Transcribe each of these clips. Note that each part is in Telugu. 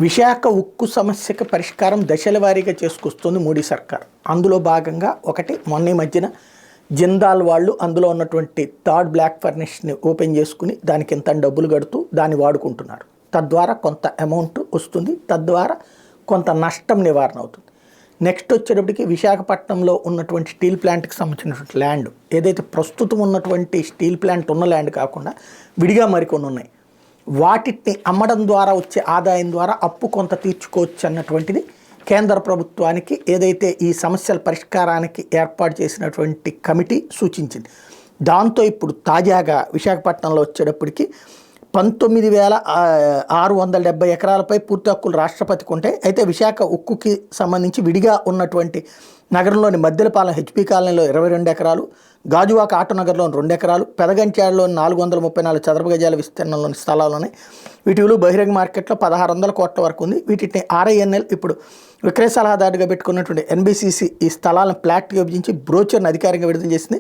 విశాఖ ఉక్కు సమస్యకు పరిష్కారం దశల వారీగా చేసుకొస్తుంది మోడీ సర్కార్. అందులో భాగంగా ఒకటి మొన్న మధ్యన జిందాల్ వాళ్ళు అందులో ఉన్నటువంటి థర్డ్ బ్లాక్ ఫర్నిష్ని ఓపెన్ చేసుకుని దానికి ఇంత డబ్బులు కడుతూ దాన్ని వాడుకుంటున్నారు. తద్వారా కొంత అమౌంట్ వస్తుంది, తద్వారా కొంత నష్టం నివారణ అవుతుంది. నెక్స్ట్ వచ్చేటప్పటికి విశాఖపట్నంలో ఉన్నటువంటి స్టీల్ ప్లాంట్కి సంబంధించినటువంటి ల్యాండ్ ఏదైతే ప్రస్తుతం ఉన్నటువంటి స్టీల్ ప్లాంట్ ఉన్న ల్యాండ్ కాకుండా విడిగా మరికొన్ని ఉన్నాయి, వాటిని అమ్మడం ద్వారా వచ్చే ఆదాయం ద్వారా అప్పు కొంత తీర్చుకోవచ్చు అన్నటువంటిది కేంద్ర ప్రభుత్వానికి ఏదైతే ఈ సమస్యల పరిష్కారానికి ఏర్పాటు చేసినటువంటి కమిటీ సూచించింది. దాంతో ఇప్పుడు తాజాగా విశాఖపట్నంలో వచ్చేటప్పటికి 19,670 ఎకరాలపై పూర్తి హక్కులు రాష్ట్రపతికి ఉంటాయి. అయితే విశాఖ ఉక్కుకి సంబంధించి విడిగా ఉన్నటువంటి నగరంలోని మద్దెలపాలెం హెచ్పి కాలనీలో 22 ఎకరాలు, గాజువాక ఆటోనగర్లోని 2 ఎకరాలు, పెదగంచాడులోని 434 చదరపు గజాల విస్తీర్ణంలోని స్థలాలున్నాయి. వీటి విలువ బహిరంగ మార్కెట్లో 1,600 కోట్ల వరకు ఉంది. వీటిని RINL ఇప్పుడు విక్రయ సలహాదారుగా పెట్టుకున్నటువంటి NBCC ఈ స్థలాలను ఫ్లాట్గా విభజించి బ్రోచర్ని అధికారికంగా విడుదల చేసింది.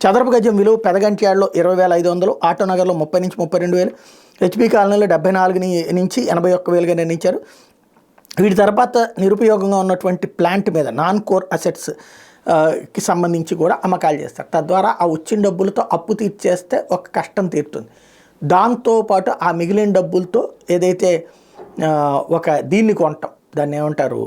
చదరపు గజం విలువ పెదగంట్యాడులో 20,500, ఆటోనగర్లో 30 నుంచి 32,000, హెచ్పి కాలనీలో 74 నుంచి 81,000గా నిర్ణయించారు. వీటి తర్వాత నిరుపయోగంగా ఉన్నటువంటి ప్లాంట్ మీద నాన్ కోర్ అసెట్స్ కి సంబంధించి కూడా అమ్మకాలు చేస్తారు. తద్వారా ఆ వచ్చిన డబ్బులతో అప్పు తీర్చేస్తే ఒక కష్టం తీరుతుంది. దాంతోపాటు ఆ మిగిలిన డబ్బులతో ఏదైతే ఒక దీన్ని కొంటాం, దాన్ని ఏమంటారు,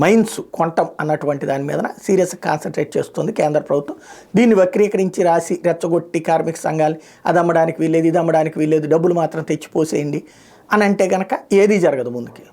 మైన్స్ కొంటాం అన్నటువంటి దాని మీద సీరియస్గా కాన్సన్ట్రేట్ చేస్తుంది కేంద్ర ప్రభుత్వం. దీన్ని వక్రీకరించి రాసి రెచ్చగొట్టి కార్మిక సంఘాలు అది అమ్మడానికి వీల్లేదు, ఇది అమ్మడానికి వీల్లేదు, డబ్బులు మాత్రం తెచ్చిపోసేయండి అని అంటే కనుక ఏదీ జరగదు ముందుకి.